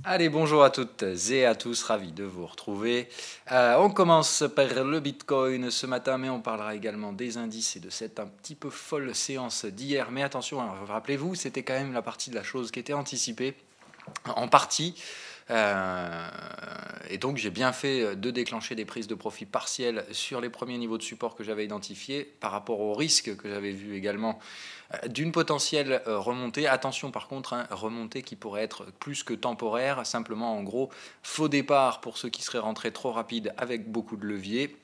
Allez, bonjour à toutes et à tous, ravi de vous retrouver. On commence par le Bitcoin ce matin, mais on parlera également des indices et de cette un petit peu folle séance d'hier. Mais attention, hein, rappelez-vous, c'était quand même la partie de la chose qui était anticipée en partie. Et donc j'ai bien fait de déclencher des prises de profit partielles sur les premiers niveaux de support que j'avais identifiés par rapport au risque que j'avais vu également d'une potentielle remontée. Attention par contre, hein, remontée qui pourrait être plus que temporaire, simplement en gros faux départ pour ceux qui seraient rentrés trop rapide avec beaucoup de levier.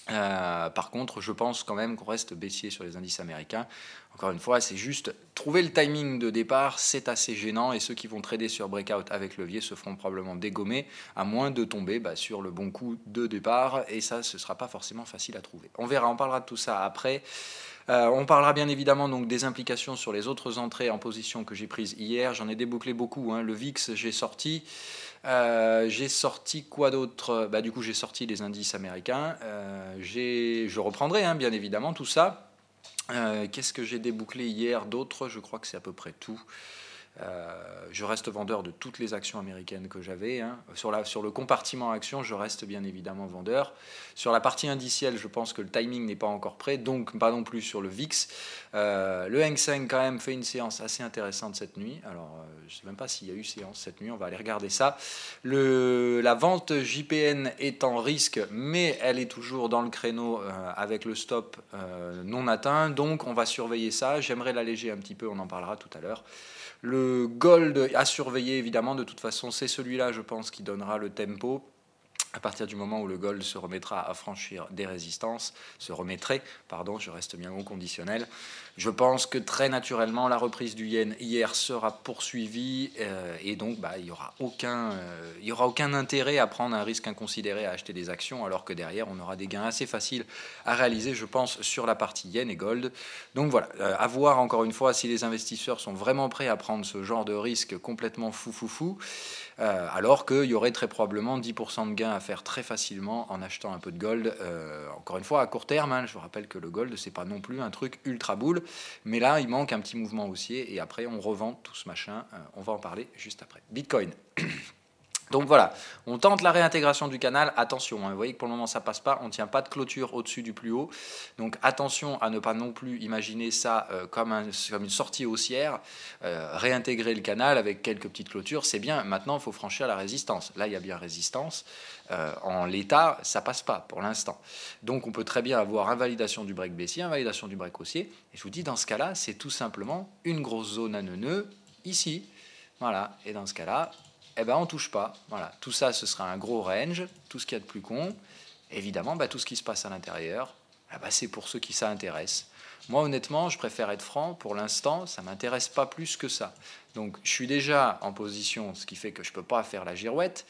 Par contre, je pense quand même qu'on reste baissier sur les indices américains. Encore une fois, c'est juste trouver le timing de départ, c'est assez gênant et ceux qui vont trader sur breakout avec levier se feront probablement dégommer à moins de tomber sur le bon coup de départ et ça, ce ne sera pas forcément facile à trouver. On verra, on parlera de tout ça après. On parlera bien évidemment donc des implications sur les autres entrées en position que j'ai prises hier. J'en ai débouclé beaucoup, hein. Le VIX, j'ai sorti. J'ai sorti quoi d'autre? Du coup, j'ai sorti les indices américains. Je reprendrai bien évidemment tout ça. Qu'est-ce que j'ai débouclé hier d'autres? Je crois que c'est à peu près tout. Je reste vendeur de toutes les actions américaines que j'avais. Sur le compartiment actions, je reste bien évidemment vendeur. Sur la partie indicielle, je pense que le timing n'est pas encore prêt, donc pas non plus sur le VIX. Le Hang Seng quand même fait une séance assez intéressante cette nuit. Alors, je ne sais même pas s'il y a eu séance cette nuit, on va aller regarder ça. La vente JPN est en risque, mais elle est toujours dans le créneau avec le stop non atteint, donc on va surveiller ça. J'aimerais l'alléger un petit peu, on en parlera tout à l'heure. Le gold à surveiller, évidemment, de toute façon, c'est celui-là, je pense, qui donnera le tempo. À partir du moment où le gold se remettra à franchir des résistances, je reste bien au conditionnel. Je pense que très naturellement, la reprise du yen hier sera poursuivie et donc il n'y aura aucun intérêt à prendre un risque inconsidéré à acheter des actions alors que derrière, on aura des gains assez faciles à réaliser, je pense, sur la partie yen et gold. Donc voilà, à voir encore une fois si les investisseurs sont vraiment prêts à prendre ce genre de risque complètement fou. Alors qu'il y aurait très probablement 10% de gains à faire très facilement en achetant un peu de gold. Encore une fois, à court terme, je vous rappelle que le gold, c'est pas non plus un truc ultra boule, mais là, il manque un petit mouvement haussier et après, on revend tout ce machin. On va en parler juste après. Bitcoin. Donc voilà, on tente la réintégration du canal. Attention, vous voyez que pour le moment ça passe pas, on ne tient pas de clôture au-dessus du plus haut. Donc attention à ne pas non plus imaginer ça comme une sortie haussière. Réintégrer le canal avec quelques petites clôtures, c'est bien. Maintenant, il faut franchir la résistance. Là, il y a bien résistance. En l'état, ça passe pas pour l'instant. Donc on peut très bien avoir invalidation du break baissier, invalidation du break haussier. Et je vous dis, dans ce cas-là, c'est tout simplement une grosse zone à neuneux ici. Voilà, et dans ce cas-là, on ne touche pas. Voilà. Tout ça, ce sera un gros range, tout ce qu'il y a de plus con. Évidemment, tout ce qui se passe à l'intérieur, c'est pour ceux qui ça intéresse. Moi, honnêtement, je préfère être franc. Pour l'instant, ça ne m'intéresse pas plus que ça. Donc, je suis déjà en position, ce qui fait que je ne peux pas faire la girouette.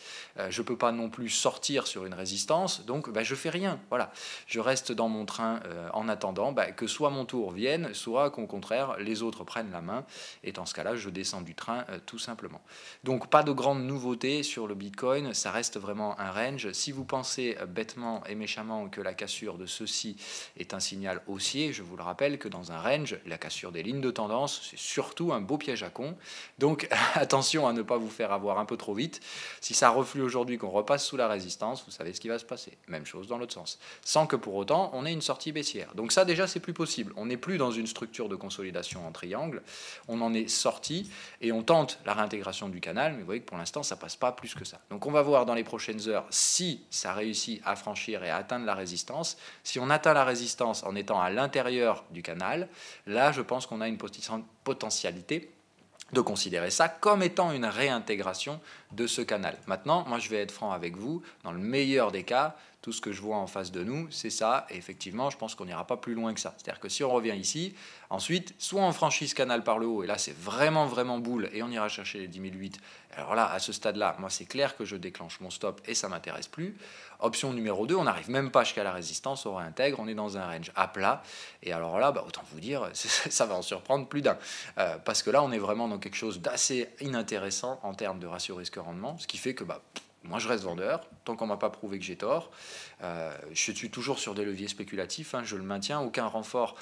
Je ne peux pas non plus sortir sur une résistance. Donc, je ne fais rien. Voilà. Je reste dans mon train en attendant que soit mon tour vienne, soit qu'au contraire, les autres prennent la main. Et dans ce cas-là, je descends du train tout simplement. Donc, pas de grande nouveauté sur le Bitcoin. Ça reste vraiment un range. Si vous pensez bêtement et méchamment que la cassure de ceci est un signal haussier, je vous le rappelle que dans un range, la cassure des lignes de tendance, c'est surtout un beau piège à con. Donc attention à ne pas vous faire avoir un peu trop vite. Si ça reflue aujourd'hui, qu'on repasse sous la résistance, vous savez ce qui va se passer. Même chose dans l'autre sens. Sans que pour autant, on ait une sortie baissière. Donc ça déjà, c'est plus possible. On n'est plus dans une structure de consolidation en triangle. On en est sorti et on tente la réintégration du canal, mais vous voyez que pour l'instant, ça passe pas plus que ça. Donc on va voir dans les prochaines heures si ça réussit à franchir et à atteindre la résistance. Si on atteint la résistance en étant à l'intérieur du canal, là, je pense qu'on a une potentialité de considérer ça comme étant une réintégration de ce canal. Maintenant, moi je vais être franc avec vous, dans le meilleur des cas, tout ce que je vois en face de nous, c'est ça, et effectivement, je pense qu'on n'ira pas plus loin que ça. C'est-à-dire que si on revient ici, ensuite, soit on franchit ce canal par le haut, et là c'est vraiment boule, et on ira chercher les 10 008. Alors là, à ce stade-là, moi c'est clair que je déclenche mon stop, et ça ne m'intéresse plus. Option numéro 2, on n'arrive même pas jusqu'à la résistance, on réintègre, on est dans un range à plat, et alors là, autant vous dire, ça va en surprendre plus d'un. Parce que là, on est vraiment dans quelque chose d'assez inintéressant en termes de ratio risque-rendement, ce qui fait que moi, je reste vendeur, tant qu'on ne m'a pas prouvé que j'ai tort. Je suis toujours sur des leviers spéculatifs, hein, je le maintiens. Aucun renfort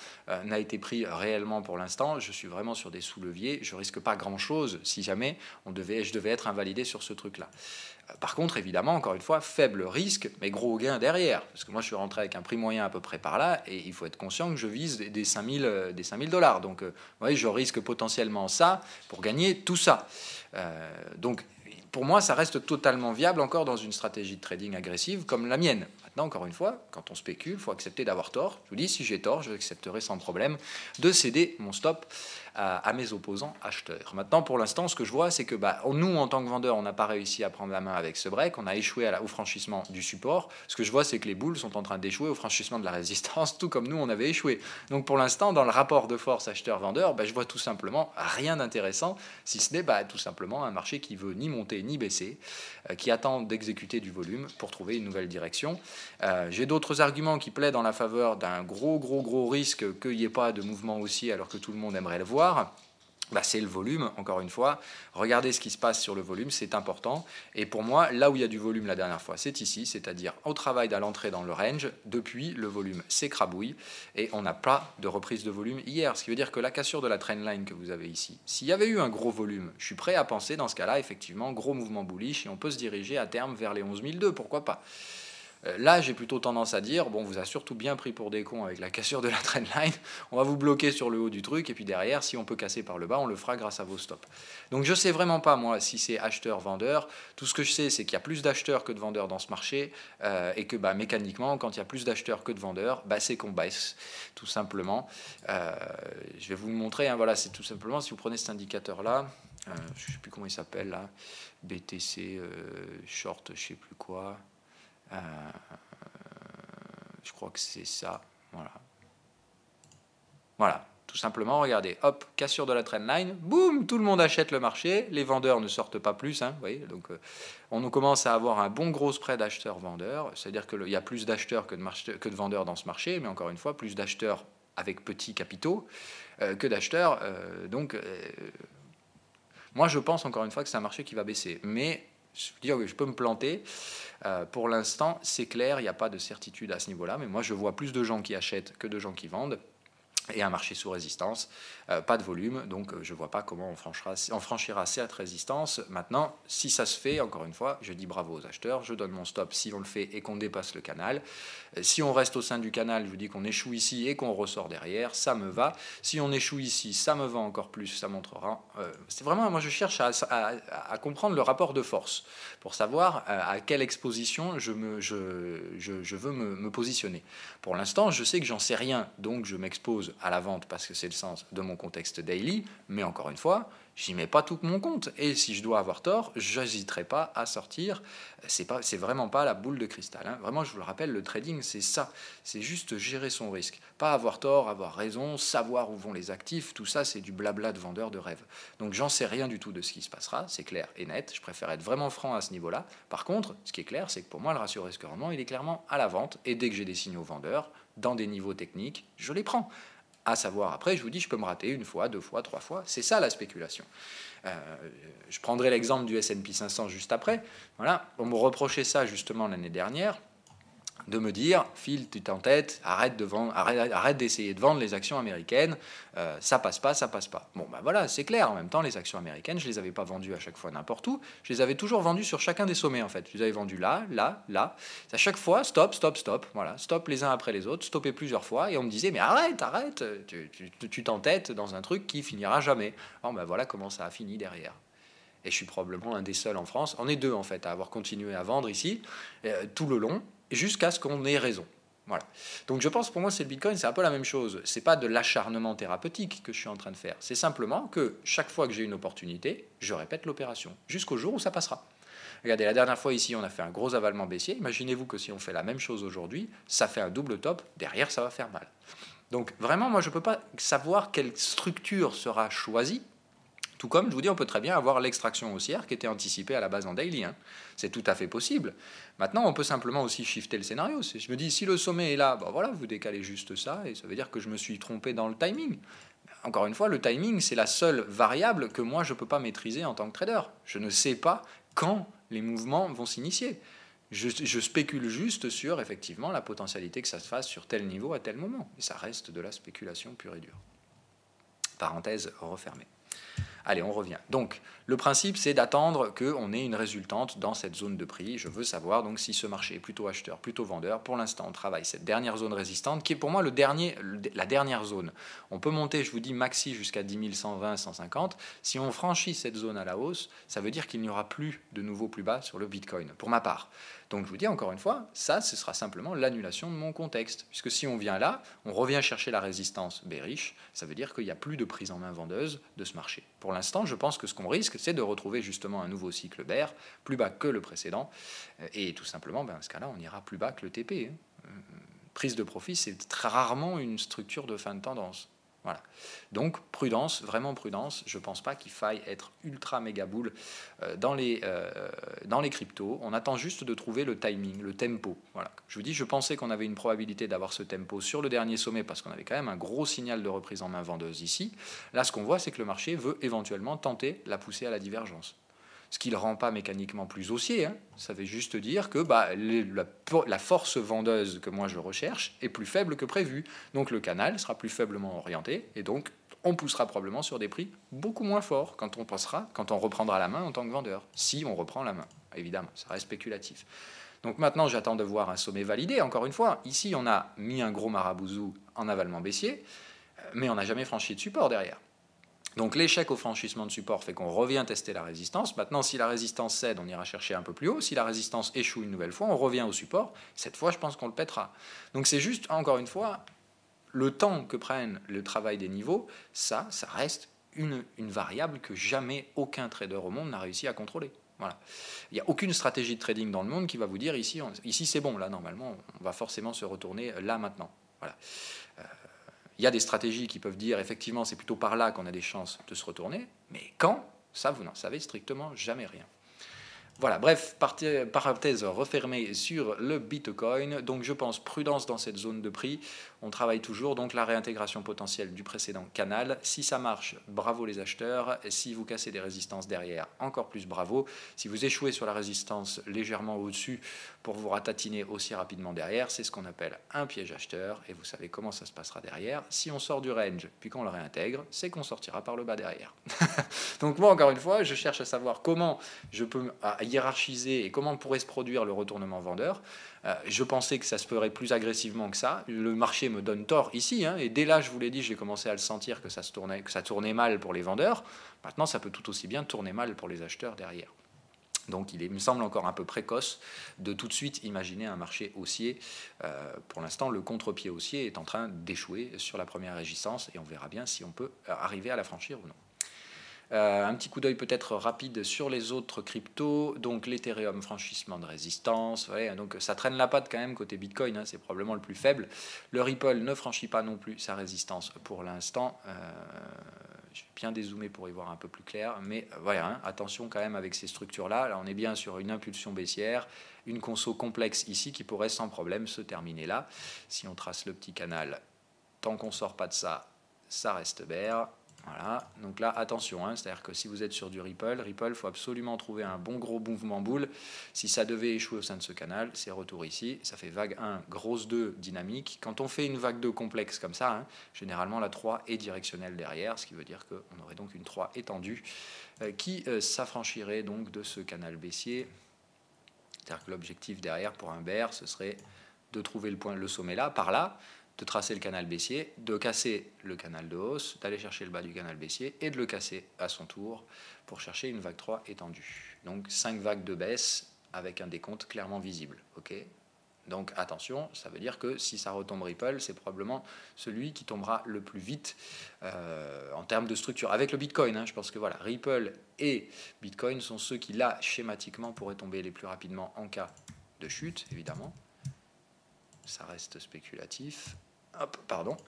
n'a été pris réellement pour l'instant. Je suis vraiment sur des sous-leviers. Je ne risque pas grand-chose si jamais je devais être invalidé sur ce truc-là. Par contre, évidemment, encore une fois, faible risque, mais gros gain derrière. Parce que moi, je suis rentré avec un prix moyen à peu près par là, et il faut être conscient que je vise des 5 000 $. Donc, vous voyez, je risque potentiellement ça pour gagner tout ça. Donc, pour moi, ça reste totalement viable encore dans une stratégie de trading agressive comme la mienne. Maintenant, encore une fois, quand on spécule, il faut accepter d'avoir tort. Je vous dis, si j'ai tort, j'accepterai sans problème de céder mon stop à mes opposants acheteurs. Maintenant, pour l'instant, ce que je vois, c'est que nous, en tant que vendeurs, on n'a pas réussi à prendre la main avec ce break. On a échoué au franchissement du support. Ce que je vois, c'est que les boules sont en train d'échouer au franchissement de la résistance, tout comme nous, on avait échoué. Donc, pour l'instant, dans le rapport de force acheteur-vendeur, je vois tout simplement rien d'intéressant, si ce n'est tout simplement un marché qui veut ni monter ni baisser, qui attend d'exécuter du volume pour trouver une nouvelle direction. J'ai d'autres arguments qui plaident en la faveur d'un gros risque qu'il n'y ait pas de mouvement haussier alors que tout le monde aimerait le voir. C'est le volume, encore une fois. Regardez ce qui se passe sur le volume, c'est important. Et pour moi, là où il y a du volume la dernière fois, c'est ici, c'est-à-dire au travail à l'entrée dans le range. Depuis, le volume s'écrabouille et on n'a pas de reprise de volume hier. Ce qui veut dire que la cassure de la trendline que vous avez ici, s'il y avait eu un gros volume, je suis prêt à penser dans ce cas-là, effectivement, gros mouvement bullish et on peut se diriger à terme vers les 11 200, pourquoi pas. Là, j'ai plutôt tendance à dire, bon, vous a surtout bien pris pour des cons avec la cassure de la trendline, on va vous bloquer sur le haut du truc, et puis derrière, si on peut casser par le bas, on le fera grâce à vos stops. Donc je ne sais vraiment pas, moi, si c'est acheteur-vendeur. Tout ce que je sais, c'est qu'il y a plus d'acheteurs que de vendeurs dans ce marché, et que mécaniquement, quand il y a plus d'acheteurs que de vendeurs, c'est qu'on baisse, tout simplement. Je vais vous le montrer, hein, voilà, c'est tout simplement, si vous prenez cet indicateur-là, je ne sais plus comment il s'appelle, là, BTC, short, je ne sais plus quoi... je crois que c'est ça, voilà, tout simplement, regardez, hop, cassure de la trendline, boum, tout le monde achète le marché, les vendeurs ne sortent pas plus, hein, vous voyez, donc on commence à avoir un bon gros spread acheteurs-vendeurs, c'est-à-dire qu'il y a plus d'acheteurs que de vendeurs dans ce marché, mais encore une fois, plus d'acheteurs avec petits capitaux que d'acheteurs, moi je pense encore une fois que c'est un marché qui va baisser, mais je veux dire que je peux me planter. Pour l'instant, c'est clair, il n'y a pas de certitude à ce niveau-là, mais moi je vois plus de gens qui achètent que de gens qui vendent. Et un marché sous résistance, pas de volume, donc je ne vois pas comment on franchira cette résistance. Maintenant, si ça se fait, encore une fois, je dis bravo aux acheteurs, je donne mon stop si on le fait et qu'on dépasse le canal. Si on reste au sein du canal, je vous dis qu'on échoue ici et qu'on ressort derrière, ça me va. Si on échoue ici, ça me va encore plus, ça montrera. C'est vraiment, moi je cherche à comprendre le rapport de force pour savoir à quelle exposition je veux me positionner. Pour l'instant, je sais que j'en sais rien, donc je m'expose à la vente parce que c'est le sens de mon contexte daily, mais encore une fois, j'y mets pas tout mon compte. Et si je dois avoir tort, j'hésiterai pas à sortir. C'est vraiment pas la boule de cristal, hein. Vraiment, je vous le rappelle, le trading, c'est ça. C'est juste gérer son risque. Pas avoir tort, avoir raison, savoir où vont les actifs, tout ça, c'est du blabla de vendeur de rêve. Donc j'en sais rien du tout de ce qui se passera, c'est clair et net. Je préfère être vraiment franc à ce niveau-là. Par contre, ce qui est clair, c'est que pour moi, le ratio risque-rendement, il est clairement à la vente. Et dès que j'ai des signaux vendeurs, dans des niveaux techniques, je les prends. À savoir, après, je vous dis, je peux me rater une fois, deux fois, trois fois. C'est ça la spéculation. Je prendrai l'exemple du S&P 500 juste après. Voilà, on me reprochait ça justement l'année dernière, de me dire, Phil, tu t'entêtes, arrête d'essayer de vendre les actions américaines, ça passe pas. Bon, voilà, c'est clair. En même temps, les actions américaines, je les avais pas vendues à chaque fois n'importe où. Je les avais toujours vendues sur chacun des sommets, en fait. Je les avais vendues là. À chaque fois, stop. Voilà, stop les uns après les autres, stopper plusieurs fois. Et on me disait, mais arrête, tu t'entêtes dans un truc qui finira jamais. Alors, voilà comment ça a fini derrière. Et je suis probablement un des seuls en France. On est deux, en fait, à avoir continué à vendre ici, tout le long, jusqu'à ce qu'on ait raison. Voilà. Donc je pense, pour moi, c'est le Bitcoin, c'est un peu la même chose. C'est pas de l'acharnement thérapeutique que je suis en train de faire. C'est simplement que chaque fois que j'ai une opportunité, je répète l'opération, jusqu'au jour où ça passera. Regardez, la dernière fois ici, on a fait un gros avalement baissier. Imaginez-vous que si on fait la même chose aujourd'hui, ça fait un double top. Derrière, ça va faire mal. Donc vraiment, moi, je ne peux pas savoir quelle structure sera choisie. Tout comme, je vous dis, on peut très bien avoir l'extraction haussière qui était anticipée à la base en daily. Hein. C'est tout à fait possible. Maintenant, on peut simplement aussi shifter le scénario. Je me dis, si le sommet est là, voilà, vous décalez juste ça, et ça veut dire que je me suis trompé dans le timing. Encore une fois, le timing, c'est la seule variable que moi, je ne peux pas maîtriser en tant que trader. Je ne sais pas quand les mouvements vont s'initier. Je spécule juste sur, effectivement, la potentialité que ça se fasse sur tel niveau à tel moment. Et ça reste de la spéculation pure et dure. Parenthèse refermée. Allez, on revient. Donc, le principe, c'est d'attendre qu'on ait une résultante dans cette zone de prix. Je veux savoir donc si ce marché est plutôt acheteur, plutôt vendeur. Pour l'instant, on travaille cette dernière zone résistante, qui est pour moi la dernière zone. On peut monter, je vous dis, maxi jusqu'à 10 120, 150. Si on franchit cette zone à la hausse, ça veut dire qu'il n'y aura plus de nouveau plus bas sur le Bitcoin, pour ma part. Donc je vous dis encore une fois, ça, ce sera simplement l'annulation de mon contexte. Puisque si on vient là, on revient chercher la résistance bearish, ça veut dire qu'il n'y a plus de prise en main vendeuse de ce marché. Pour l'instant, je pense que ce qu'on risque, c'est de retrouver justement un nouveau cycle bear, plus bas que le précédent. Et tout simplement, dans ce cas-là, on ira plus bas que le TP. Prise de profit, c'est très rarement une structure de fin de tendance. Voilà. Donc prudence, vraiment prudence. Je ne pense pas qu'il faille être ultra méga bull dans les cryptos. On attend juste de trouver le timing, le tempo. Voilà. Je vous dis, je pensais qu'on avait une probabilité d'avoir ce tempo sur le dernier sommet parce qu'on avait quand même un gros signal de reprise en main vendeuse ici. Là, ce qu'on voit, c'est que le marché veut éventuellement tenter la poussée à la divergence. Ce qui ne le rend pas mécaniquement plus haussier. Ça veut juste dire que la force vendeuse que moi je recherche est plus faible que prévu. Donc le canal sera plus faiblement orienté et donc on poussera probablement sur des prix beaucoup moins forts quand on reprendra la main en tant que vendeur. Si on reprend la main, évidemment, ça reste spéculatif. Donc maintenant, j'attends de voir un sommet validé. Encore une fois, ici, on a mis un gros marabouzou en avalement baissier, mais on n'a jamais franchi de support derrière. Donc l'échec au franchissement de support fait qu'on revient tester la résistance. Maintenant, si la résistance cède, on ira chercher un peu plus haut. Si la résistance échoue une nouvelle fois, on revient au support. Cette fois, je pense qu'on le pètera. Donc c'est juste, encore une fois, le temps que prenne le travail des niveaux, ça reste une variable que jamais aucun trader au monde n'a réussi à contrôler. Voilà. Il n'y a aucune stratégie de trading dans le monde qui va vous dire ici c'est bon, là normalement, on va forcément se retourner là maintenant. Voilà. Il y a des stratégies qui peuvent dire effectivement c'est plutôt par là qu'on a des chances de se retourner, mais quand, ça vous n'en savez strictement jamais rien. Voilà, bref, parenthèse refermée sur le Bitcoin. Donc je pense prudence dans cette zone de prix. On travaille toujours, donc la réintégration potentielle du précédent canal. Si ça marche, bravo les acheteurs. Et si vous cassez des résistances derrière, encore plus bravo. Si vous échouez sur la résistance légèrement au-dessus pour vous ratatiner aussi rapidement derrière, c'est ce qu'on appelle un piège acheteur. Et vous savez comment ça se passera derrière. Si on sort du range puis qu'on le réintègre, c'est qu'on sortira par le bas derrière. Donc moi, encore une fois, je cherche à savoir comment je peux hiérarchiser et comment pourrait se produire le retournement vendeur. Je pensais que ça se ferait plus agressivement que ça. Le marché me donne tort ici, et dès là, je vous l'ai dit, j'ai commencé à le sentir que ça tournait mal pour les vendeurs. Maintenant, ça peut tout aussi bien tourner mal pour les acheteurs derrière. Donc il me semble encore un peu précoce de tout de suite imaginer un marché haussier. Pour l'instant, le contre-pied haussier est en train d'échouer sur la première résistance et on verra bien si on peut arriver à la franchir ou non. Un petit coup d'œil peut-être rapide sur les autres cryptos. Donc l'Ethereum, franchissement de résistance. Ouais, donc ça traîne la patte quand même côté Bitcoin, c'est probablement le plus faible. Le Ripple ne franchit pas non plus sa résistance pour l'instant. Je vais bien dézoomer pour y voir un peu plus clair. Mais voilà, attention quand même avec ces structures-là. Là, on est bien sur une impulsion baissière, une conso complexe ici qui pourrait sans problème se terminer là. Si on trace le petit canal, tant qu'on ne sort pas de ça, ça reste bear. Voilà, donc là, attention, c'est-à-dire que si vous êtes sur du Ripple, il faut absolument trouver un bon gros mouvement boule. Si ça devait échouer au sein de ce canal, c'est retour ici, ça fait vague 1, grosse 2, dynamique. Quand on fait une vague 2 complexe comme ça, généralement la 3 est directionnelle derrière, ce qui veut dire qu'on aurait donc une 3 étendue qui s'affranchirait donc de ce canal baissier. C'est-à-dire que l'objectif derrière pour un bear, ce serait de trouver le sommet là, par là, de tracer le canal baissier, de casser le canal de hausse, d'aller chercher le bas du canal baissier et de le casser à son tour pour chercher une vague 3 étendue. Donc 5 vagues de baisse avec un décompte clairement visible. Okay, donc attention, ça veut dire que si ça retombe Ripple, c'est probablement celui qui tombera le plus vite en termes de structure. Avec le Bitcoin, je pense que voilà, Ripple et Bitcoin sont ceux qui là, schématiquement, pourraient tomber les plus rapidement en cas de chute, évidemment. Ça reste spéculatif. Hop, pardon.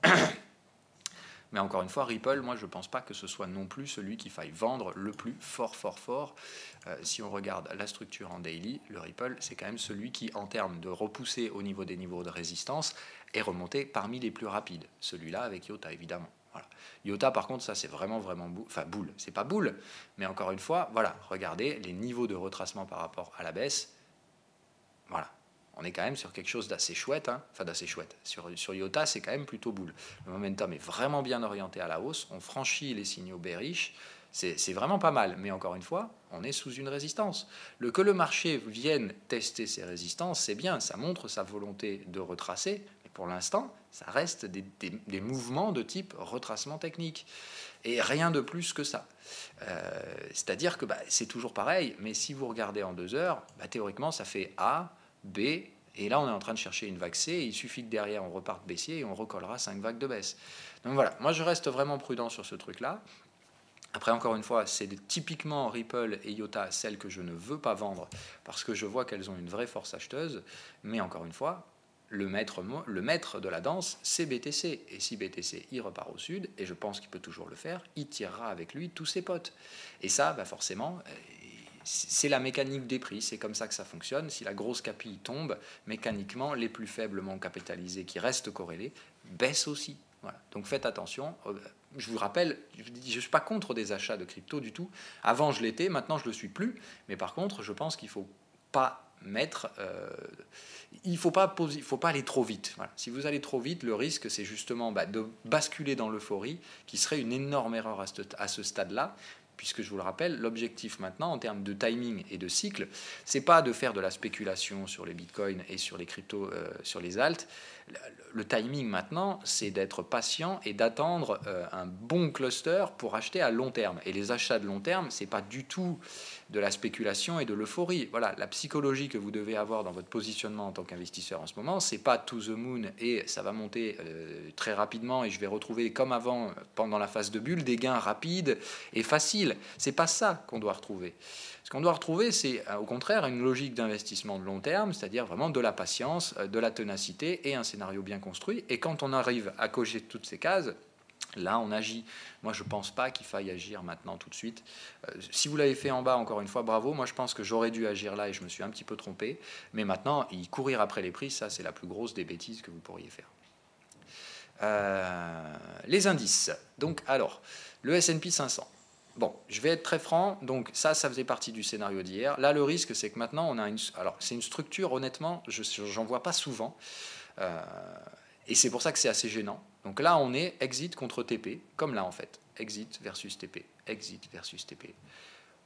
Mais encore une fois, Ripple, moi je ne pense pas que ce soit non plus celui qu'il faille vendre le plus fort. Si on regarde la structure en daily, le Ripple, c'est quand même celui qui, en termes de repousser au niveau des niveaux de résistance, est remonté parmi les plus rapides. Celui-là avec IOTA, évidemment. Voilà. IOTA, par contre, ça c'est vraiment boule. Enfin, boule, c'est pas boule, mais encore une fois, voilà, regardez les niveaux de retracement par rapport à la baisse. Voilà. On est quand même sur quelque chose d'assez chouette, hein. Enfin d'assez chouette. Sur IOTA, c'est quand même plutôt boule. Le momentum est vraiment bien orienté à la hausse. On franchit les signaux bearish. C'est vraiment pas mal. Mais encore une fois, on est sous une résistance. Que le marché vienne tester ces résistances, c'est bien. Ça montre sa volonté de retracer. Mais pour l'instant, ça reste des mouvements de type retracement technique. Et rien de plus que ça. C'est-à-dire que c'est toujours pareil. Mais si vous regardez en 2 heures, théoriquement, ça fait A, B, et là on est en train de chercher une vague C, et il suffit que derrière on reparte baissier et on recollera 5 vagues de baisse. Donc voilà, moi je reste vraiment prudent sur ce truc-là. Après, encore une fois, c'est typiquement Ripple et IOTA celles que je ne veux pas vendre parce que je vois qu'elles ont une vraie force acheteuse, mais encore une fois, le maître de la danse, c'est BTC. Et si BTC, il repart au sud, et je pense qu'il peut toujours le faire, il tirera avec lui tous ses potes. Et ça, forcément, c'est la mécanique des prix, c'est comme ça que ça fonctionne. Si la grosse capille tombe, mécaniquement, les plus faiblement capitalisés qui restent corrélés baissent aussi. Voilà. Donc faites attention. Je vous rappelle, je ne suis pas contre des achats de crypto du tout. Avant, je l'étais, maintenant, je ne le suis plus. Mais par contre, je pense qu'il ne faut pas mettre... il faut pas aller trop vite. Voilà. Si vous allez trop vite, le risque, c'est justement de basculer dans l'euphorie, qui serait une énorme erreur à ce stade-là. Puisque je vous le rappelle, l'objectif maintenant en termes de timing et de cycle, c'est pas de faire de la spéculation sur les bitcoins et sur les cryptos, sur les alts. Le timing maintenant, c'est d'être patient et d'attendre un bon cluster pour acheter à long terme. Et les achats de long terme, c'est pas du tout de la spéculation et de l'euphorie. Voilà, la psychologie que vous devez avoir dans votre positionnement en tant qu'investisseur en ce moment, c'est pas to the moon et ça va monter très rapidement et je vais retrouver comme avant pendant la phase de bulle des gains rapides et faciles. C'est pas ça qu'on doit retrouver. Ce qu'on doit retrouver, c'est au contraire une logique d'investissement de long terme, c'est-à-dire vraiment de la patience, de la ténacité et un scénario bien construit. Et quand on arrive à cocher toutes ces cases, là, on agit. Moi, je ne pense pas qu'il faille agir maintenant tout de suite. Si vous l'avez fait en bas, encore une fois, bravo. Moi, je pense que j'aurais dû agir là et je me suis un petit peu trompé. Mais maintenant, courir après les prix, ça, c'est la plus grosse des bêtises que vous pourriez faire. Les indices. Donc, alors, le S&P 500. Bon, je vais être très franc. Donc, ça faisait partie du scénario d'hier. Là, le risque, c'est que maintenant, on a une... Alors, c'est une structure, honnêtement, j'en vois pas souvent. Et c'est pour ça que c'est assez gênant. Donc là, on est exit contre TP, comme là en fait. Exit versus TP, exit versus TP.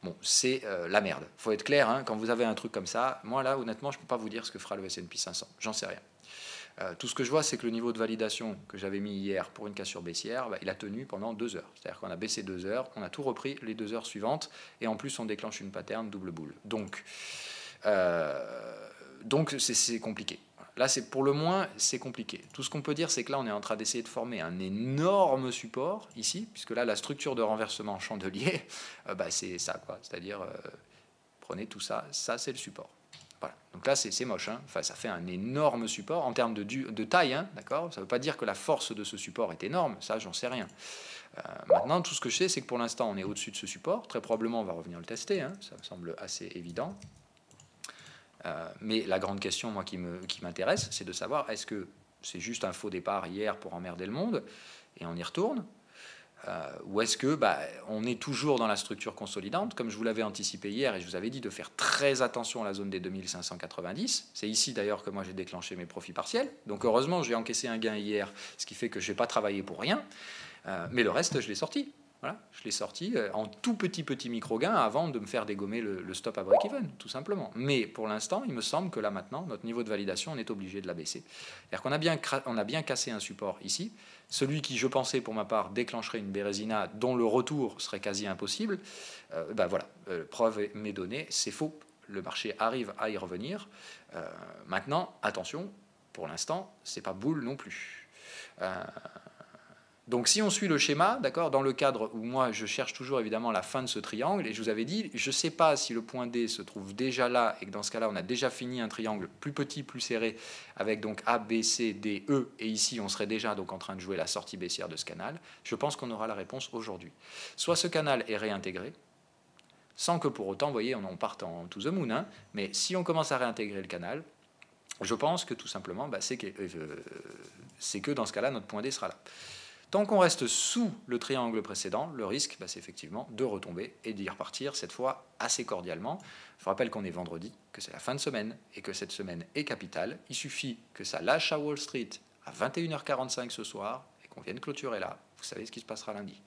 Bon, c'est la merde. Il faut être clair, hein, quand vous avez un truc comme ça, moi là, honnêtement, je ne peux pas vous dire ce que fera le S&P 500. J'en sais rien. Tout ce que je vois, c'est que le niveau de validation que j'avais mis hier pour une cassure baissière, il a tenu pendant 2 heures. C'est-à-dire qu'on a baissé 2 heures, on a tout repris les 2 heures suivantes, et en plus, on déclenche une pattern double boule. Donc c'est compliqué. Là, pour le moins, c'est compliqué. Tout ce qu'on peut dire, c'est que là, on est en train d'essayer de former un énorme support ici, puisque là, la structure de renversement chandelier, c'est ça, quoi. C'est-à-dire, prenez tout ça, ça, c'est le support. Voilà. Donc là, c'est moche. Hein. Enfin, ça fait un énorme support en termes de taille, hein, d'accord. Ça ne veut pas dire que la force de ce support est énorme. Ça, j'en sais rien. Maintenant, tout ce que je sais, c'est que pour l'instant, on est au-dessus de ce support. Très probablement, on va revenir le tester. Hein. Ça me semble assez évident. Mais la grande question, moi, qui m'intéresse, c'est de savoir, est-ce que c'est juste un faux départ hier pour emmerder le monde et on y retourne, ou est-ce que on est toujours dans la structure consolidante, comme je vous l'avais anticipé hier et je vous avais dit de faire très attention à la zone des 2590. C'est ici d'ailleurs que moi j'ai déclenché mes profits partiels. Donc heureusement, j'ai encaissé un gain hier, ce qui fait que je n'ai pas travaillé pour rien, mais le reste, je l'ai sorti. Voilà, je l'ai sorti en tout petit micro-gain avant de me faire dégommer le stop à break-even, tout simplement. Mais pour l'instant, il me semble que là maintenant, notre niveau de validation, on est obligé de la baisser. C'est-à-dire qu'on a bien cassé un support ici, celui qui, je pensais pour ma part, déclencherait une Bérésina dont le retour serait quasi impossible. Voilà, preuve m'est donnée, c'est faux. Le marché arrive à y revenir. Maintenant, attention, pour l'instant, c'est pas boule non plus. Donc si on suit le schéma, d'accord, dans le cadre où moi je cherche toujours évidemment la fin de ce triangle, et je vous avais dit, je ne sais pas si le point D se trouve déjà là, et que dans ce cas-là on a déjà fini un triangle plus petit, plus serré, avec donc A, B, C, D, E, et ici on serait déjà donc en train de jouer la sortie baissière de ce canal, je pense qu'on aura la réponse aujourd'hui. Soit ce canal est réintégré, sans que pour autant, vous voyez, on parte en to the moon, hein, mais si on commence à réintégrer le canal, je pense que tout simplement, c'est que dans ce cas-là, notre point D sera là. Tant qu'on reste sous le triangle précédent, le risque, c'est effectivement de retomber et d'y repartir, cette fois assez cordialement. Je vous rappelle qu'on est vendredi, que c'est la fin de semaine et que cette semaine est capitale. Il suffit que ça lâche à Wall Street à 21h45 ce soir et qu'on vienne clôturer là. Vous savez ce qui se passera lundi.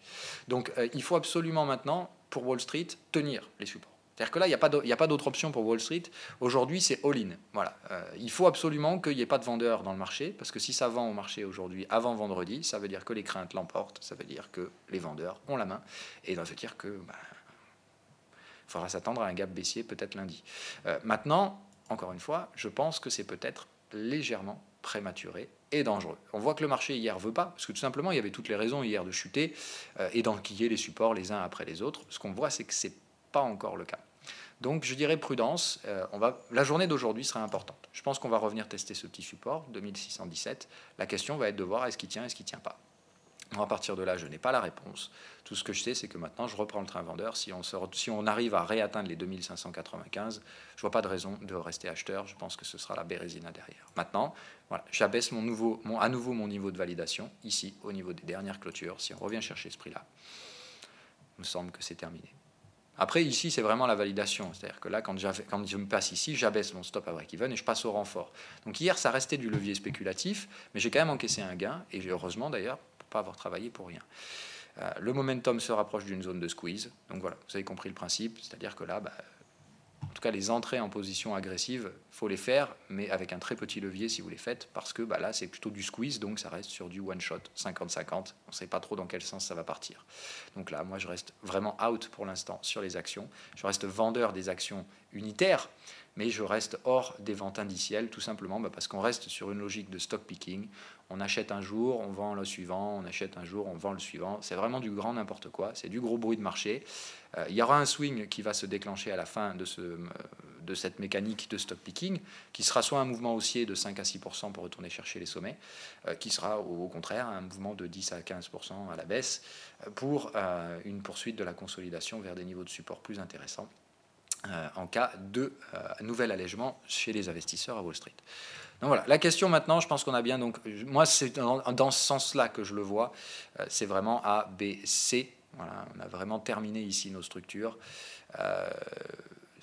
Donc il faut absolument maintenant, pour Wall Street, tenir les supports. C'est-à-dire que là, il n'y a pas d'autre option pour Wall Street. Aujourd'hui, c'est all-in. Voilà. Il faut absolument qu'il n'y ait pas de vendeurs dans le marché, parce que si ça vend au marché aujourd'hui avant vendredi, ça veut dire que les craintes l'emportent, ça veut dire que les vendeurs ont la main, et ça veut dire que il faudra s'attendre à un gap baissier peut-être lundi. Maintenant, encore une fois, je pense que c'est peut-être légèrement prématuré et dangereux. On voit que le marché hier veut pas, parce que tout simplement, il y avait toutes les raisons hier de chuter et d'enquiller les supports les uns après les autres. Ce qu'on voit, c'est que c'est pas encore le cas. Donc je dirais prudence, la journée d'aujourd'hui sera importante. Je pense qu'on va revenir tester ce petit support, 2617. La question va être de voir est-ce qu'il tient, est-ce qu'il ne tient pas. À partir de là, je n'ai pas la réponse. Tout ce que je sais, c'est que maintenant, je reprends le train vendeur. Si on arrive à réatteindre les 2595, je ne vois pas de raison de rester acheteur. Je pense que ce sera la Bérésina derrière. Maintenant, voilà, j'abaisse à nouveau mon niveau de validation, ici, au niveau des dernières clôtures. Si on revient chercher ce prix-là, il me semble que c'est terminé. Après, ici, c'est vraiment la validation. C'est-à-dire que là, quand je me passe ici, j'abaisse mon stop à break-even et je passe au renfort. Donc hier, ça restait du levier spéculatif, mais j'ai quand même encaissé un gain, et heureusement d'ailleurs, pour ne pas avoir travaillé pour rien. Le momentum se rapproche d'une zone de squeeze. Donc voilà, vous avez compris le principe. C'est-à-dire que là, en tout cas, les entrées en position agressive, il faut les faire, mais avec un très petit levier si vous les faites, parce que là, c'est plutôt du squeeze, donc ça reste sur du one-shot, 50-50. On ne sait pas trop dans quel sens ça va partir. Donc là, moi, je reste vraiment out pour l'instant sur les actions. Je reste vendeur des actions unitaires, mais je reste hors des ventes indicielles, tout simplement parce qu'on reste sur une logique de stock picking. On achète un jour, on vend le suivant, on achète un jour, on vend le suivant. C'est vraiment du grand n'importe quoi, c'est du gros bruit de marché. Il y aura un swing qui va se déclencher à la fin de cette mécanique de stock picking, qui sera soit un mouvement haussier de 5 à 6% pour retourner chercher les sommets, qui sera au contraire un mouvement de 10 à 15% à la baisse, pour une poursuite de la consolidation vers des niveaux de support plus intéressants en cas de nouvel allègement chez les investisseurs à Wall Street. Donc voilà, la question maintenant, je pense qu'on a bien, donc moi c'est dans ce sens-là que je le vois, c'est vraiment A, B, C. Voilà, on a vraiment terminé ici nos structures.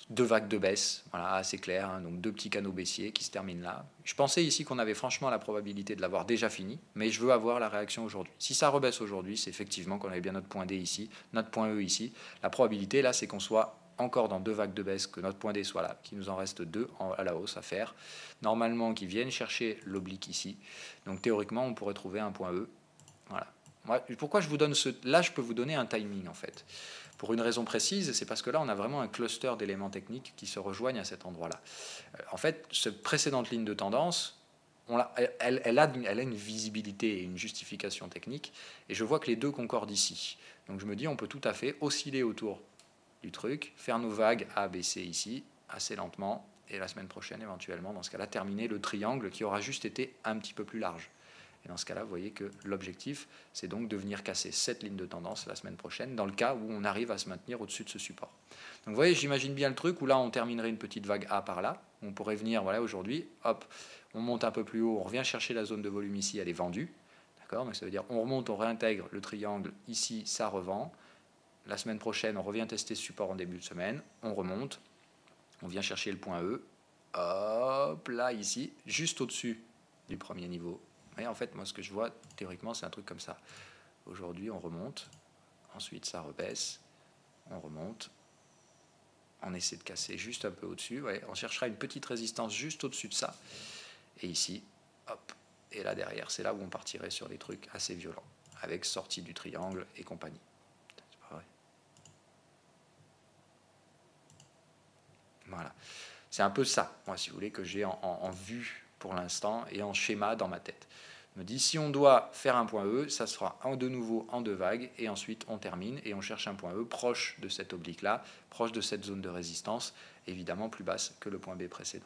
Deux vagues de baisse, voilà, assez clair, hein, donc deux petits canaux baissiers qui se terminent là. Je pensais ici qu'on avait franchement la probabilité de l'avoir déjà fini, mais je veux avoir la réaction aujourd'hui. Si ça rebaisse aujourd'hui, c'est effectivement qu'on avait bien notre point D ici, notre point E ici. La probabilité là, c'est qu'on soit encore dans deux vagues de baisse, que notre point D soit là, qu'il nous en reste deux à la hausse à faire, normalement qui viennent chercher l'oblique ici. Donc théoriquement, on pourrait trouver un point E. Voilà. Pourquoi je vous donne ce... Là, je peux vous donner un timing, en fait. Pour une raison précise, c'est parce que là, on a vraiment un cluster d'éléments techniques qui se rejoignent à cet endroit-là. En fait, cette précédente ligne de tendance, elle a une visibilité et une justification technique, et je vois que les deux concordent ici. Donc je me dis, on peut tout à fait osciller autour du truc, faire nos vagues A, B, C ici, assez lentement, et la semaine prochaine, éventuellement, dans ce cas-là, terminer le triangle qui aura juste été un petit peu plus large. Et dans ce cas-là, vous voyez que l'objectif, c'est donc de venir casser cette ligne de tendance la semaine prochaine, dans le cas où on arrive à se maintenir au-dessus de ce support. Donc vous voyez, j'imagine bien le truc où là, on terminerait une petite vague A par là. On pourrait venir, voilà, aujourd'hui, hop, on monte un peu plus haut, on revient chercher la zone de volume ici, elle est vendue. D'accord ? Donc ça veut dire on remonte, on réintègre le triangle, ici, ça revend. La semaine prochaine, on revient tester ce support en début de semaine, on remonte, on vient chercher le point E, hop, là, ici, juste au-dessus du premier niveau. Et en fait, moi, ce que je vois, théoriquement, c'est un truc comme ça. Aujourd'hui, on remonte, ensuite ça rebaisse, on remonte, on essaie de casser juste un peu au-dessus, ouais, on cherchera une petite résistance juste au-dessus de ça, et ici, hop, et là derrière, c'est là où on partirait sur des trucs assez violents, avec sortie du triangle et compagnie. C'est pas vrai. Voilà. C'est un peu ça, moi, si vous voulez, que j'ai en vue pour l'instant et en schéma dans ma tête. Je me dis, si on doit faire un point E, ça sera de nouveau en deux vagues, et ensuite on termine et on cherche un point E proche de cette oblique-là, proche de cette zone de résistance, évidemment plus basse que le point B précédent.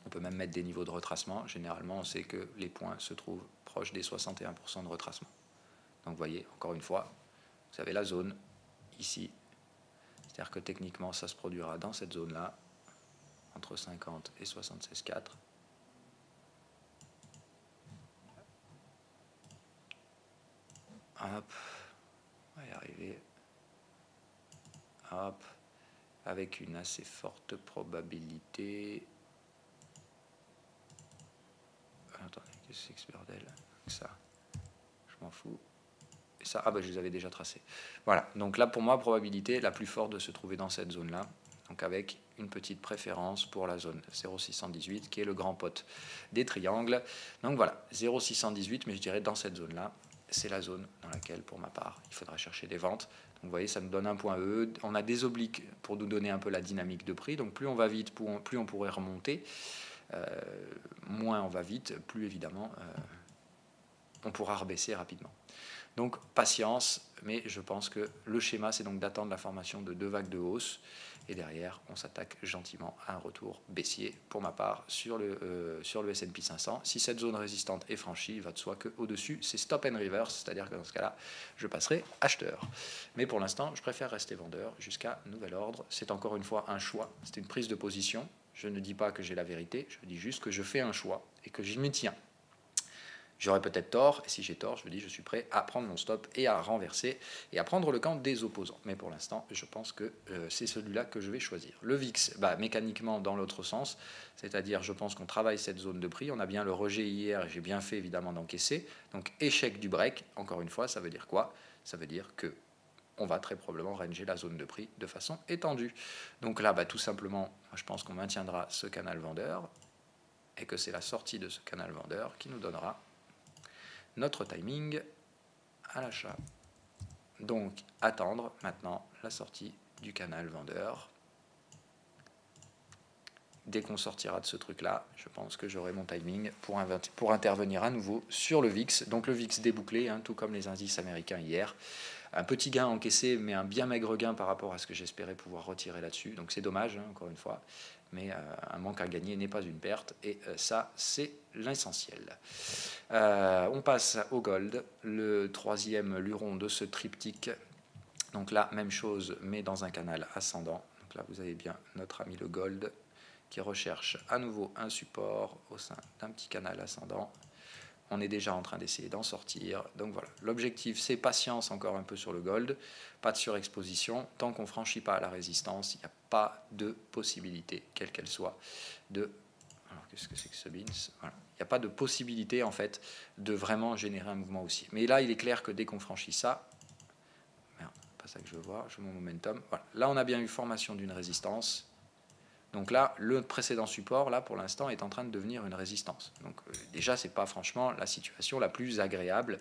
On peut même mettre des niveaux de retracement. Généralement, on sait que les points se trouvent proches des 61% de retracement. Donc vous voyez, encore une fois, vous avez la zone ici. C'est-à-dire que techniquement, ça se produira dans cette zone-là, entre 50 et 76,4. hop, on va y arriver, hop, avec une assez forte probabilité. Attendez, qu'est-ce que c'est que ce bordel? Ça, je m'en fous. Et ça, ah bah je les avais déjà tracés. Voilà, donc là pour moi, probabilité la plus forte de se trouver dans cette zone-là. Donc avec une petite préférence pour la zone 0,618 qui est le grand pote des triangles. Donc voilà, 0,618, mais je dirais dans cette zone-là, c'est la zone dans laquelle, pour ma part, il faudra chercher des ventes. Donc vous voyez, ça nous donne un point E. On a des obliques pour nous donner un peu la dynamique de prix. Donc plus on va vite, plus on pourrait remonter. Moins on va vite, plus évidemment on pourra rebaisser rapidement. Donc patience, mais je pense que le schéma c'est donc d'attendre la formation de 2 vagues de hausse et derrière on s'attaque gentiment à un retour baissier pour ma part sur le S&P 500. Si cette zone résistante est franchie, il va de soi qu'au-dessus c'est stop and reverse, c'est-à-dire que dans ce cas-là je passerai acheteur. Mais pour l'instant je préfère rester vendeur jusqu'à nouvel ordre. C'est encore une fois un choix, c'est une prise de position. Je ne dis pas que j'ai la vérité, je dis juste que je fais un choix et que j'y m'y tiens. J'aurais peut-être tort, et si j'ai tort, je dis je suis prêt à prendre mon stop et à renverser et à prendre le camp des opposants. Mais pour l'instant, je pense que c'est celui-là que je vais choisir. Le VIX, mécaniquement dans l'autre sens, c'est-à-dire je pense qu'on travaille cette zone de prix. On a bien le rejet hier et j'ai bien fait évidemment d'encaisser. Donc échec du break, encore une fois, ça veut dire quoi? Ça veut dire que on va très probablement ranger la zone de prix de façon étendue. Donc là, tout simplement, je pense qu'on maintiendra ce canal vendeur et que c'est la sortie de ce canal vendeur qui nous donnera notre timing à l'achat. Donc, attendre maintenant la sortie du canal vendeur. Dès qu'on sortira de ce truc-là, je pense que j'aurai mon timing pour intervenir à nouveau sur le VIX. Donc le VIX débouclé, tout comme les indices américains hier. Un petit gain encaissé, mais un bien maigre gain par rapport à ce que j'espérais pouvoir retirer là-dessus. Donc c'est dommage, encore une fois. Mais un manque à gagner n'est pas une perte. Et ça, c'est l'essentiel. On passe au gold, le troisième luron de ce triptyque. Donc là, même chose, mais dans un canal ascendant. Donc là, vous avez bien notre ami le gold qui recherche à nouveau un support au sein d'un petit canal ascendant. On est déjà en train d'essayer d'en sortir. Donc voilà, l'objectif c'est patience encore un peu sur le gold, pas de surexposition. Tant qu'on ne franchit pas la résistance, il n'y a pas de possibilité, quelle qu'elle soit, de... Alors qu'est-ce que c'est que ce Beans? Voilà. Il n'y a pas de possibilité en fait de vraiment générer un mouvement haussier. Mais là, il est clair que dès qu'on franchit ça... Merde, pas ça que je veux voir, je veux mon momentum. Voilà. Là, on a bien eu formation d'une résistance. Donc là, le précédent support, là, pour l'instant, est en train de devenir une résistance. Donc déjà, ce n'est pas franchement la situation la plus agréable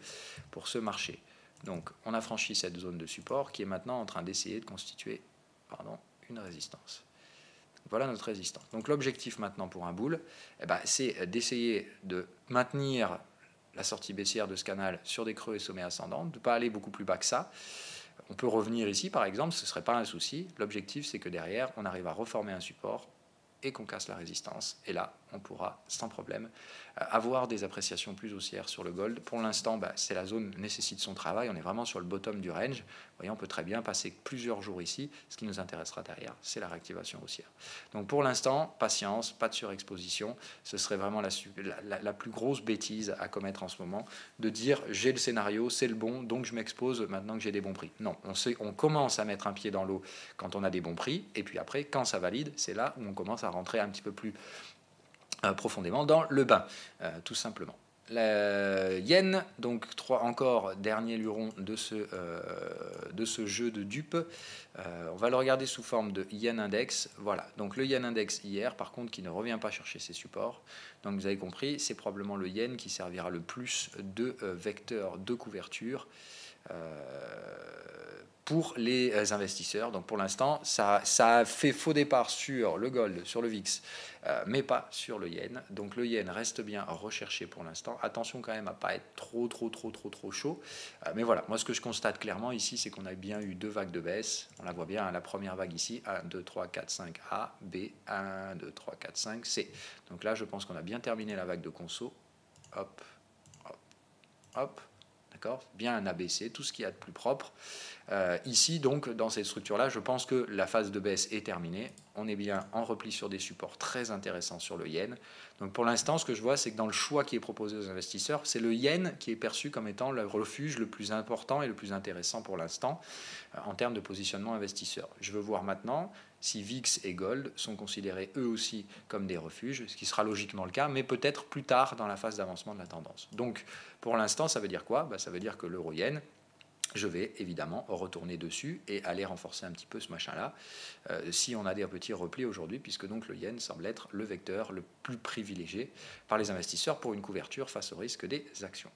pour ce marché. Donc on a franchi cette zone de support qui est maintenant en train d'essayer de constituer une résistance. Voilà notre résistance. Donc l'objectif maintenant pour un bull, c'est d'essayer de maintenir la sortie baissière de ce canal sur des creux et sommets ascendants, de ne pas aller beaucoup plus bas que ça. On peut revenir ici, par exemple, ce ne serait pas un souci. L'objectif, c'est que derrière, on arrive à reformer un support et qu'on casse la résistance. Et là, on pourra, sans problème, avoir des appréciations plus haussières sur le gold. Pour l'instant, c'est la zone nécessite son travail. On est vraiment sur le bottom du range. Vous voyez, on peut très bien passer plusieurs jours ici. Ce qui nous intéressera derrière, c'est la réactivation haussière. Donc pour l'instant, patience, pas de surexposition. Ce serait vraiment la plus grosse bêtise à commettre en ce moment, de dire j'ai le scénario, c'est le bon, donc je m'expose maintenant que j'ai des bons prix. Non, on commence à mettre un pied dans l'eau quand on a des bons prix, et puis après, quand ça valide, c'est là où on commence à rentrer un petit peu plus profondément dans le bain, tout simplement. La yen, donc encore dernier luron de ce jeu de dupes. On va le regarder sous forme de yen index. Voilà, donc le yen index hier, par contre, qui ne revient pas chercher ses supports. Donc vous avez compris, c'est probablement le yen qui servira le plus de vecteur de couverture pour les investisseurs. Donc pour l'instant, ça a fait faux départ sur le gold, sur le VIX, mais pas sur le yen. Donc le yen reste bien recherché pour l'instant. Attention quand même à ne pas être trop chaud. Mais voilà, moi ce que je constate clairement ici, c'est qu'on a bien eu 2 vagues de baisse. On la voit bien, la première vague ici, 1, 2, 3, 4, 5, A, B, 1, 2, 3, 4, 5, C. Donc là, je pense qu'on a bien terminé la vague de conso. Hop, hop, hop. D'accord ? Bien un ABC, tout ce qu'il y a de plus propre. Ici, donc, dans cette structure-là, je pense que la phase de baisse est terminée. On est bien en repli sur des supports très intéressants sur le yen. Donc, pour l'instant, ce que je vois, c'est que dans le choix qui est proposé aux investisseurs, c'est le yen qui est perçu comme étant le refuge le plus important et le plus intéressant pour l'instant en termes de positionnement investisseur. Je veux voir maintenant si VIX et Gold sont considérés eux aussi comme des refuges, ce qui sera logiquement le cas, mais peut-être plus tard dans la phase d'avancement de la tendance. Donc, pour l'instant, ça veut dire quoi ? Ça veut dire que l'euro-yen, je vais évidemment retourner dessus et aller renforcer un petit peu ce machin-là si on a des petits replis aujourd'hui, puisque donc le yen semble être le vecteur le plus privilégié par les investisseurs pour une couverture face au risque des actions.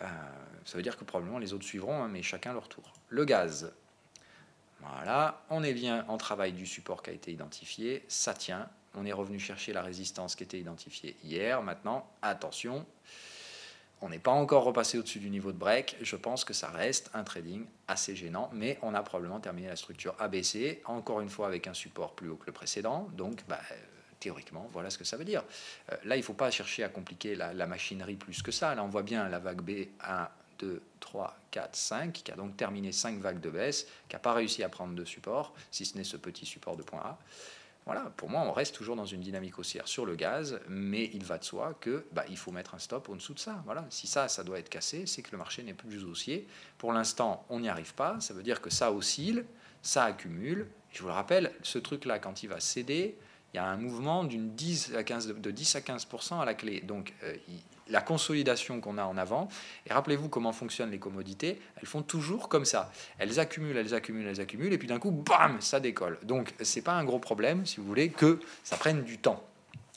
Ça veut dire que probablement les autres suivront, mais chacun leur tour. Le gaz, voilà, on est bien en travail du support qui a été identifié, ça tient. On est revenu chercher la résistance qui était identifiée hier. Maintenant, attention, on n'est pas encore repassé au-dessus du niveau de break. Je pense que ça reste un trading assez gênant, mais on a probablement terminé la structure ABC, encore une fois avec un support plus haut que le précédent. Donc, théoriquement, voilà ce que ça veut dire. Là, il ne faut pas chercher à compliquer la machinerie plus que ça. Là, on voit bien la vague B 1, 2, 3, 4, 5, qui a donc terminé 5 vagues de baisse, qui n'a pas réussi à prendre de support, si ce n'est ce petit support de point A. Voilà, pour moi, on reste toujours dans une dynamique haussière sur le gaz, mais il va de soi que il faut mettre un stop en dessous de ça. Voilà, si ça doit être cassé, c'est que le marché n'est plus haussier. Pour l'instant, on n'y arrive pas. Ça veut dire que ça oscille, ça accumule. Je vous le rappelle, ce truc-là, quand il va céder, il y a un mouvement de 10 à 15% à la clé. Donc, la consolidation qu'on a en avant, et rappelez-vous comment fonctionnent les commodités, elles font toujours comme ça. Elles accumulent, et puis d'un coup, bam, ça décolle. Donc, ce n'est pas un gros problème, si vous voulez, que ça prenne du temps.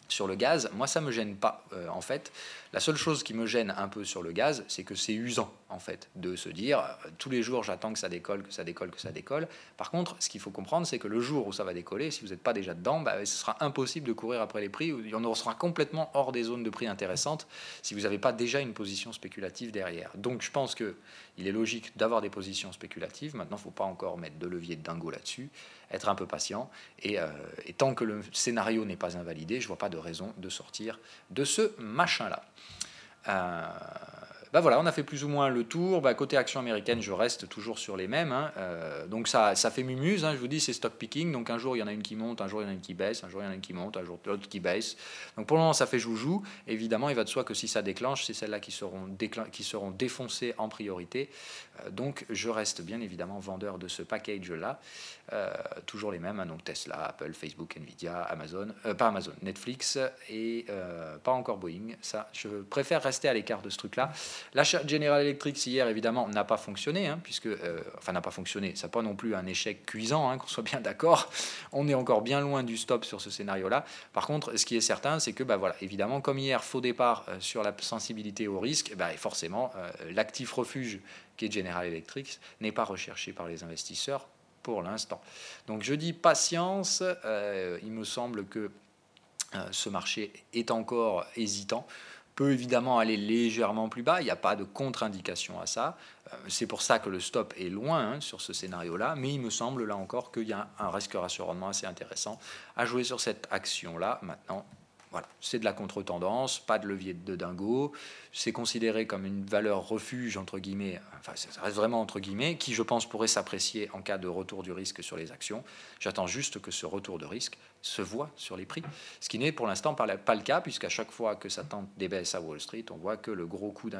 Sur le gaz, moi, ça ne me gêne pas, en fait. La seule chose qui me gêne un peu sur le gaz, c'est que c'est usant, en fait, de se dire tous les jours, j'attends que ça décolle, que ça décolle, que ça décolle. Par contre, ce qu'il faut comprendre, c'est que le jour où ça va décoller, si vous n'êtes pas déjà dedans, ce sera impossible de courir après les prix. On sera complètement hors des zones de prix intéressantes si vous n'avez pas déjà une position spéculative derrière. Donc, je pense qu'il est logique d'avoir des positions spéculatives. Maintenant, il ne faut pas encore mettre de levier de dingo là-dessus, être un peu patient. Et tant que le scénario n'est pas invalidé, je ne vois pas de raison de sortir de ce machin-là. Voilà, on a fait plus ou moins le tour. Côté action américaine, je reste toujours sur les mêmes. Donc ça fait mumuse. Je vous dis, c'est stock picking. Donc un jour, il y en a une qui monte, un jour, il y en a une qui baisse, un jour, il y en a une qui monte, un jour, l'autre qui baisse. Donc pour le moment, ça fait joujou. Évidemment, il va de soi que si ça déclenche, c'est celles-là qui seront défoncées en priorité. Donc je reste bien évidemment vendeur de ce package-là. Toujours les mêmes. Donc Tesla, Apple, Facebook, Nvidia, Amazon. Pas Amazon, Netflix et pas encore Boeing. Ça, je préfère rester à l'écart de ce truc-là. L'achat de General Electric hier, évidemment, n'a pas fonctionné, puisque, n'a pas fonctionné, ça n'a pas non plus un échec cuisant, qu'on soit bien d'accord. On est encore bien loin du stop sur ce scénario-là. Par contre, ce qui est certain, c'est que, évidemment, comme hier, faux départ sur la sensibilité au risque, forcément, l'actif refuge qui est General Electric n'est pas recherché par les investisseurs pour l'instant. Donc, je dis patience. Il me semble que ce marché est encore hésitant, peut évidemment aller légèrement plus bas, il n'y a pas de contre-indication à ça. C'est pour ça que le stop est loin sur ce scénario-là, mais il me semble là encore qu'il y a un risque rassurement assez intéressant à jouer sur cette action-là. Maintenant, voilà, c'est de la contre-tendance, pas de levier de dingo, c'est considéré comme une valeur refuge, entre guillemets, enfin ça reste vraiment entre guillemets, qui je pense pourrait s'apprécier en cas de retour du risque sur les actions. J'attends juste que ce retour de risque se voit sur les prix, ce qui n'est pour l'instant pas le cas, puisqu'à chaque fois que ça tente des baisses à Wall Street, on voit que le gros coup de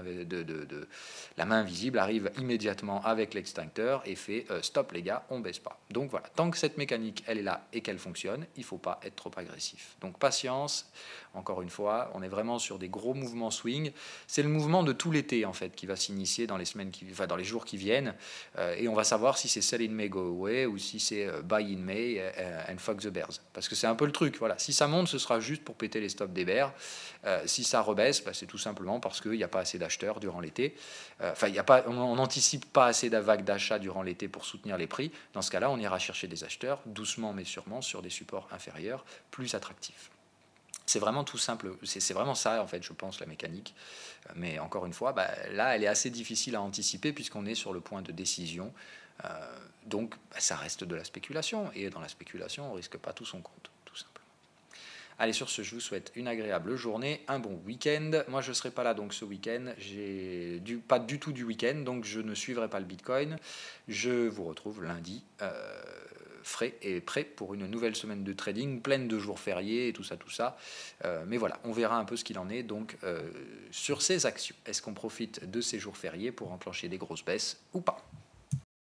la main invisible arrive immédiatement avec l'extincteur et fait stop les gars, on baisse pas. Donc voilà, tant que cette mécanique elle est là et qu'elle fonctionne, il ne faut pas être trop agressif. Donc patience, encore une fois, on est vraiment sur des gros mouvements swing. C'est le mouvement de tout l'été en fait qui va s'initier dans les dans les jours qui viennent, et on va savoir si c'est sell in May, go away ou si c'est buy in May and fuck the bears. Parce que c'est un peu le truc. Voilà, si ça monte, ce sera juste pour péter les stops des bears. Si ça rebaisse, c'est tout simplement parce qu'il n'y a pas assez d'acheteurs durant l'été. On n'anticipe pas assez de vagues d'achat durant l'été pour soutenir les prix. Dans ce cas-là, on ira chercher des acheteurs doucement mais sûrement sur des supports inférieurs, plus attractifs. C'est vraiment tout simple, c'est vraiment ça en fait je pense la mécanique, mais encore une fois là elle est assez difficile à anticiper puisqu'on est sur le point de décision, donc ça reste de la spéculation et dans la spéculation on risque pas tout son compte tout simplement. Allez, sur ce, je vous souhaite une agréable journée, un bon week-end. Moi, je ne serai pas là donc ce week-end. Pas du tout du week-end, donc je ne suivrai pas le Bitcoin. Je vous retrouve lundi, frais et prêt pour une nouvelle semaine de trading, pleine de jours fériés et tout ça, tout ça. Mais voilà, on verra un peu ce qu'il en est donc sur ces actions. Est-ce qu'on profite de ces jours fériés pour enclencher des grosses baisses ou pas ?